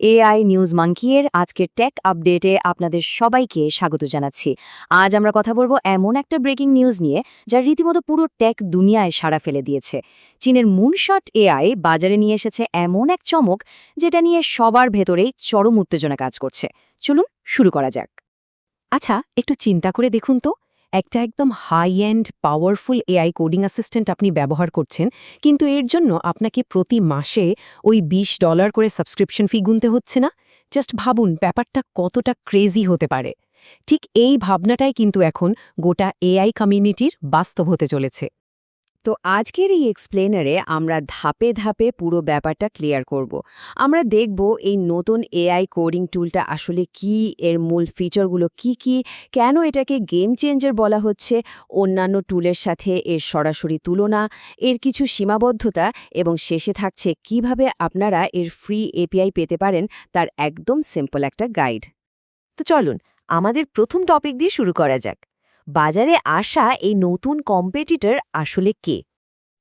AI news মাঙ্কিয়ের আজকের take আপডেটে আপনাদের সবাইকে স্বাগত জানাচ্ছি। আজ আমরা কথা বলবো এমন একটা ব্রেকিং নিউজ নিয়ে যা রীতিমতো পুরো টেক দুনিয়ায় সাড়া ফেলে দিয়েছে। চীনের মুনশট এআই বাজারে নিয়ে এসেছে এমন এক চমক যেটা নিয়ে সবার ভেতরেই চরম উত্তেজনা কাজ করছে। চলুন শুরু করা যাক। আচ্ছা, একটু চিন্তা করে দেখুন তো, একটা একদম high end powerful AI coding assistant আপনি ব্যবহার করছেন, কিন্তু এর জন্য আপনাকে প্রতি মাসে ওই $20 করে সাবস্ক্রিপশন ফি গুনতে হচ্ছে না? জাস্ট ভাবুন ব্যাপারটা কতটা ক্রেজি হতে পারে। ঠিক এই ভাবনাটাই কিন্তু এখন গোটা এআই কমিউনিটির বাস্তব হতে চলেছে। তো আজকের এই এক্সপ্লেনারে আমরা ধাপে ধাপে পুরো ব্যাপারটা ক্লিয়ার করব। আমরা দেখব এই নতুন এআই কোডিং টুলটা আসলে কি, এর মূল ফিচারগুলো কি, কেন এটাকে গেম চেঞ্জার বলা হচ্ছে, অন্যান্য টুলের সাথে এর সরাসরি তুলনা, এর কিছু সীমাবদ্ধতা এবং শেষে থাকছে কিভাবে আপনারা এর ফ্রি এপিআই পেতে পারেন তার একদম সিম্পল একটা গাইড। তো চলুন আমাদের প্রথম টপিক দিয়ে শুরু করা যাক। বাজারে আসা এই নতুন কম্পিটিটর আসলে কে?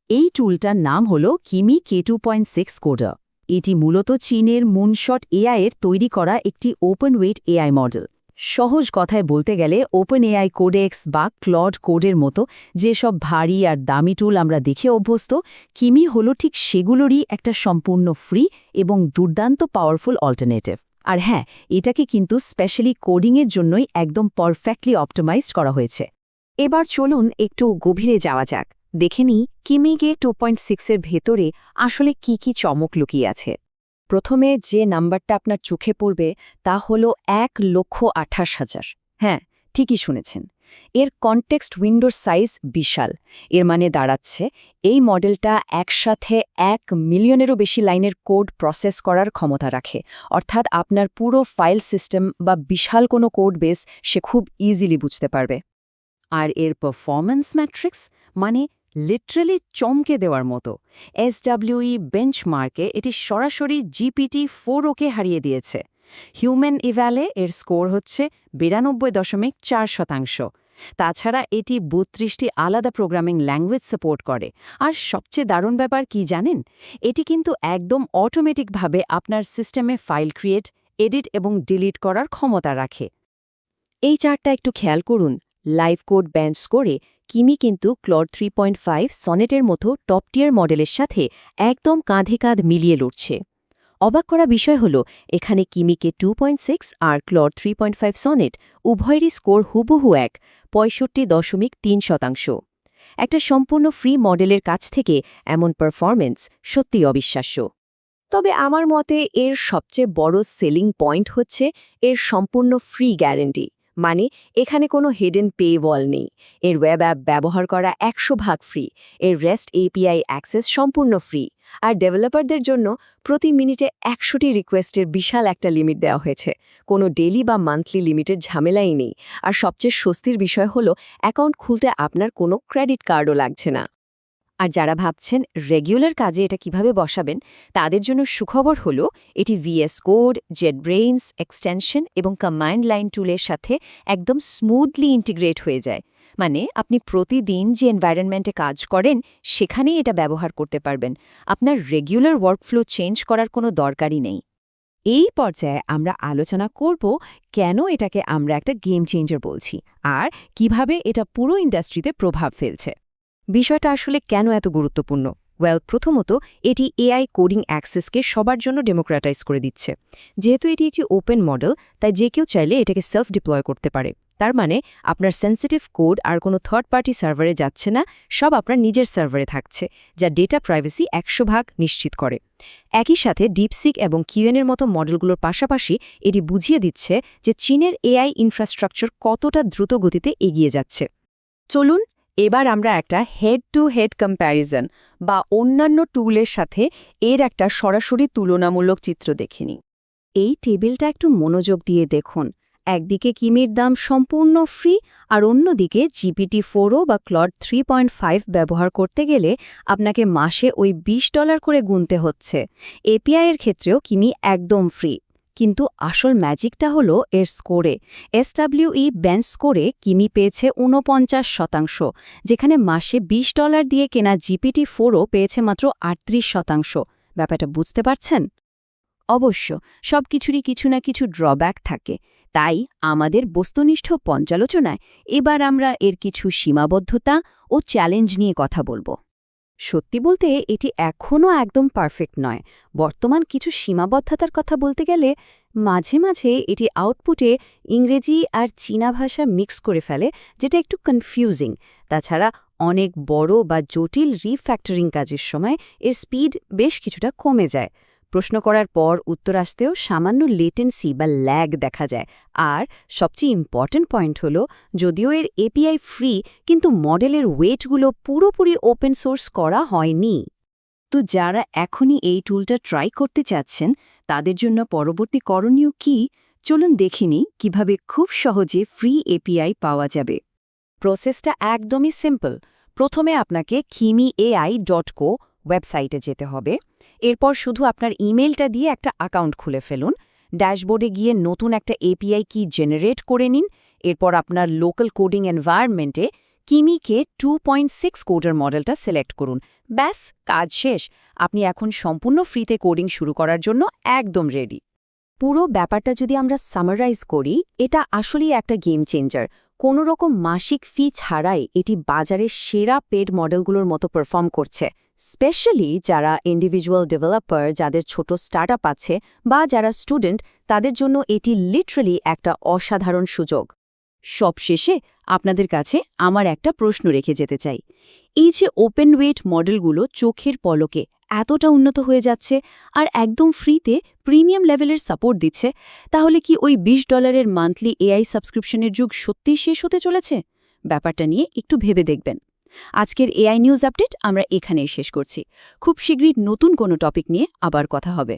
এই টুলটার নাম হল কিমি K2.6 কোডার। এটি মূলত চীনের মুনশট এআই এর তৈরি করা একটি ওপেন ওয়েট এআই মডেল। সহজ কথায় বলতে গেলে ওপেন এআই কোডেক্স বা ক্লড কোডের মতো যেসব ভারী আর দামি টুল আমরা দেখে অভ্যস্ত, কিমি হল ঠিক সেগুলোরই একটা সম্পূর্ণ ফ্রি এবং দুর্দান্ত পাওয়ারফুল অল্টারনেটিভ। আর হ্যাঁ, এটাকে কিন্তু স্পেশালি কোডিংয়ের জন্যই একদম পারফেক্টলি অপটিমাইজড করা হয়েছে। এবার চলুন একটু গভীরে যাওয়া যাক, দেখে নিই কিমিকে 2.6 এর ভেতরে আসলে কি চমক লুকিয়ে আছে। প্রথমে যে নাম্বারটা আপনার চোখে পড়বে তা হল 1,28,000। হ্যাঁ, ঠিকই শুনেছেন। এর কনটেক্সট উইন্ডোর সাইজ বিশাল। এর মানে দাঁড়াচ্ছে এই মডেলটা একসাথে 1 মিলিয়নেরও বেশি লাইনের কোড প্রসেস করার ক্ষমতা রাখে। অর্থাৎ আপনার পুরো ফাইল সিস্টেম বা বিশাল কোনো কোড বেস সে খুব ইজিলি বুঝতে পারবে। আর এর পারফরম্যান্স ম্যাট্রিক্স মানে লিটারালি চমকে দেওয়ার মতো। SWE বেঞ্চমার্কে এটি সরাসরি GPT-4o-কে হারিয়ে দিয়েছে। হিউম্যান ইভ্যালে এর স্কোর হচ্ছে 92.4%। তাছাড়া এটি 32টি আলাদা প্রোগ্রামিং ল্যাঙ্গুয়েজ সাপোর্ট করে। আর সবচেয়ে দারুণ ব্যাপার কি জানেন? এটি কিন্তু একদম অটোমেটিকভাবে আপনার সিস্টেমে ফাইল ক্রিয়েট, এডিট এবং ডিলিট করার ক্ষমতা রাখে। এই চার্টটা একটু খেয়াল করুন। লাইভ কোড বেঞ্চ করে কিমি কিন্তু ক্লড 3.5 সনেটের মতো টপ টিয়ার মডেলের সাথে একদম কাঁধে কাঁধ মিলিয়ে লড়ছে। অবাক করা বিষয় হল এখানে কিমিকে 2.6 আর ক্লড 3.5 সনেট উভয়েরই স্কোর হুবহু 65.3%। একটা সম্পূর্ণ ফ্রি মডেলের কাছ থেকে এমন পারফরম্যান্স সত্যি অবিশ্বাস্য। তবে আমার মতে এর সবচেয়ে বড় সেলিং পয়েন্ট হচ্ছে এর সম্পূর্ণ ফ্রি গ্যারান্টি। মানে এখানে কোনো হিডেন পে ওয়াল নেই। এর ওয়েব অ্যাপ ব্যবহার করা 100% ফ্রি। এর রেস্ট এপিআই অ্যাক্সেস সম্পূর্ণ ফ্রি। আর ডেভেলপারদের জন্য প্রতি মিনিটে 100টি রিকোয়েস্টের বিশাল একটা লিমিট দেওয়া হয়েছে। কোনো ডেইলি বা মান্থলি লিমিটের ঝামেলাই নেই। আর সবচেয়ে স্বস্তির বিষয় হলো অ্যাকাউন্ট খুলতে আপনার কোনো ক্রেডিট কার্ডও লাগছে না। আর যারা ভাবছেন রেগুলার কাজে এটা কিভাবে বসাবেন, তাদের জন্য সুখবর হলো এটি VS কোড, JetBrains এক্সটেনশন এবং কমান্ড লাইন টুলের সাথে একদম স্মুথলি ইন্টিগ্রেট হয়ে যায়। মানে আপনি প্রতিদিন যে এনভায়রনমেন্টে কাজ করেন সেখানেই এটা ব্যবহার করতে পারবেন। আপনার রেগুলার ওয়ার্কফ্লো চেঞ্জ করার কোনো দরকারই নেই। এই পর্যায়ে আমরা আলোচনা করব কেন এটাকে আমরা একটা গেম চেঞ্জার বলছি আর কিভাবে এটা পুরো ইন্ডাস্ট্রিতে প্রভাব ফেলছে। বিষয়টা আসলে কেন এত গুরুত্বপূর্ণ? প্রথমত এটি এআই কোডিং অ্যাক্সেসকে সবার জন্য ডেমোক্রেটাইজ করে দিচ্ছে। যেহেতু এটি একটি ওপেন মডেল, তাই যে কেউ চাইলে এটাকে সেলফ ডিপ্লয় করতে পারে। তার মানে আপনার সেন্সিটিভ কোড আর কোনো থার্ড পার্টি সার্ভারে যাচ্ছে না, সব আপনার নিজের সার্ভারে থাকছে, যা ডেটা প্রাইভেসি 100% নিশ্চিত করে। একই সাথে ডিপসিক এবং কিউএনের মতো মডেলগুলোর পাশাপাশি এটি বুঝিয়ে দিচ্ছে যে চীনের এআই ইনফ্রাস্ট্রাকচার কতটা দ্রুত গতিতে এগিয়ে যাচ্ছে। চলুন এবার আমরা একটা হেড টু হেড কম্প্যারিজন বা অন্যান্য টুলের সাথে এর একটা সরাসরি তুলনামূলক চিত্র দেখে নিই। এই টেবিলটা একটু মনোযোগ দিয়ে দেখুন। একদিকে কিমির দাম সম্পূর্ণ ফ্রি আর অন্যদিকে GPT-4o বা ক্লড 3.5 ব্যবহার করতে গেলে আপনাকে মাসে ওই $20 করে গুনতে হচ্ছে। এপিআই এর ক্ষেত্রেও কিমি একদম ফ্রি। কিন্তু আসল ম্যাজিকটা হলো এর স্কোরে। SWE বেঞ্চ স্কোরে কিমি পেয়েছে 49%, যেখানে মাসে $20 দিয়ে কেনা GPT-4o পেয়েছে মাত্র 38%। ব্যাপারটা বুঝতে পারছেন? অবশ্য সবকিছুরই কিছু না কিছু ড্রব্যাক থাকে, তাই আমাদের বস্তুনিষ্ঠ পর্যালোচনায় এবার আমরা এর কিছু সীমাবদ্ধতা ও চ্যালেঞ্জ নিয়ে কথা বলবো। সত্যি বলতে এটি এখনও একদম পারফেক্ট নয়। বর্তমান কিছু সীমাবদ্ধতার কথা বলতে গেলে মাঝে মাঝে এটি আউটপুটে ইংরেজি আর চীনা ভাষা মিক্স করে ফেলে, যেটা একটু কনফিউজিং। তাছাড়া অনেক বড় বা জটিল রিফ্যাক্টরিং কাজের সময় এর স্পিড বেশ কিছুটা কমে যায়। প্রশ্ন করার পর উত্তর আসতেও সামান্য লেটেন্সি বা ল্যাগ দেখা যায়। আর সবচেয়ে ইম্পর্ট্যান্ট পয়েন্ট হলো, যদিও এর এপিআই ফ্রি, কিন্তু মডেলের ওয়েটগুলো পুরোপুরি ওপেন সোর্স করা হয়নি। তো যারা এখনই এই টুলটা ট্রাই করতে চাচ্ছেন, তাদের জন্য পরবর্তী করণীয় কি, চলুন দেখিনি কিভাবে খুব সহজে ফ্রি এপিআই পাওয়া যাবে। প্রসেসটা একদমই সিম্পল। প্রথমে আপনাকে kimi.ai.co ওয়েবসাইটে যেতে হবে। এরপর শুধু আপনার ইমেলটা দিয়ে একটা অ্যাকাউন্ট খুলে ফেলুন। ড্যাশবোর্ডে গিয়ে নতুন একটা এপিআই কি জেনারেট করে নিন। এরপর আপনার লোকাল কোডিং এনভায়রনমেন্টে কিমিকে 2.6 কোডের মডেলটা সিলেক্ট করুন। ব্যাস, কাজ শেষ। আপনি এখন সম্পূর্ণ ফ্রিতে কোডিং শুরু করার জন্য একদম রেডি। পুরো ব্যাপারটা যদি আমরা সামারাইজ করি, এটা আসলেই একটা গেম চেঞ্জার। কোনো রকম মাসিক ফি ছাড়াই এটি বাজারের সেরা পেড মডেলগুলোর মতো পারফর্ম করছে। স্পেশালি যারা ইন্ডিভিজুয়াল ডেভেলপার, যাদের ছোট স্টার্টআপ আছে, বা যারা স্টুডেন্ট, তাদের জন্য এটি লিটারালি একটা অসাধারণ সুযোগ। সবশেষে আপনাদের কাছে আমার একটা প্রশ্ন রেখে যেতে চাই। এই যে ওপেন ওয়েট মডেলগুলো চোখের পলকে এতটা উন্নত হয়ে যাচ্ছে আর একদম ফ্রিতে প্রিমিয়াম লেভেলের সাপোর্ট দিচ্ছে, তাহলে কি ওই $20 মান্থলি এআই সাবস্ক্রিপশনের যুগ সত্যিই শেষ হতে চলেছে? ব্যাপারটা নিয়ে একটু ভেবে দেখবেন। আজকের এআই নিউজ আপডেট আমরা এখানেই শেষ করছি। খুব শীঘ্রই নতুন কোনো টপিক নিয়ে আবার কথা হবে।